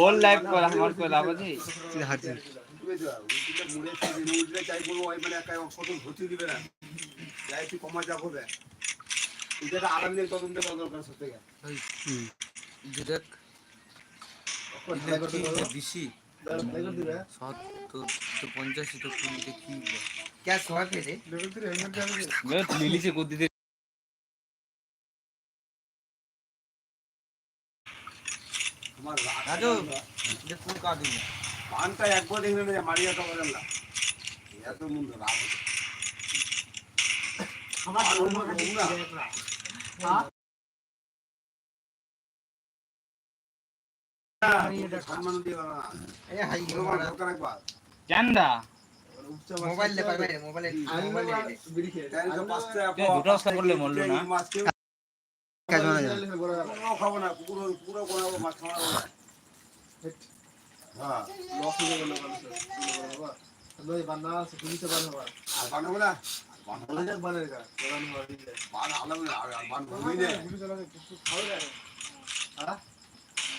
ওর life কর আমার কই লাভ আছে তুই হারছিস মুড়ে উঠলে চাই বলবো ওই মানে একা কত ধুতি দিবে না যাই তুই কমা যা হবে এটা আরাম নিয়ে তদন্ত করা দরকার সত্যি দেখ বেশি 50 তো কুড়িতে কি ক্যাশ হওয়া খেয়ে লিলিছে কর দিতে তোমার রাজু যে কোন কার্ড দিল পানটা একবার দেখলে না মারিয়া তো বলেন না এত মুন্ড রাগ আমার সম্মান দিয়ে না এই হাই দরকার একবার চান্দা মোবাইল লে পারবে মোবাইলে বিড়ি খেয়ে তাই তো পাঁচটা দুটো অবস্থা করলে মরলো না কাজ মানে না পুরো খাবো না পুরো পুরো কোনাবো মাছ খাওয়াবো না হ্যাঁ লস হয়ে গেল বাবা লই বান্না আছে পুলিশে বানাবো আর বানাবো না বানাবো না বানারেগা বানাবো না বানাবো না আর বানাবো না পুলিশ वाला কিছু খাওয়া যায় হ্যাঁ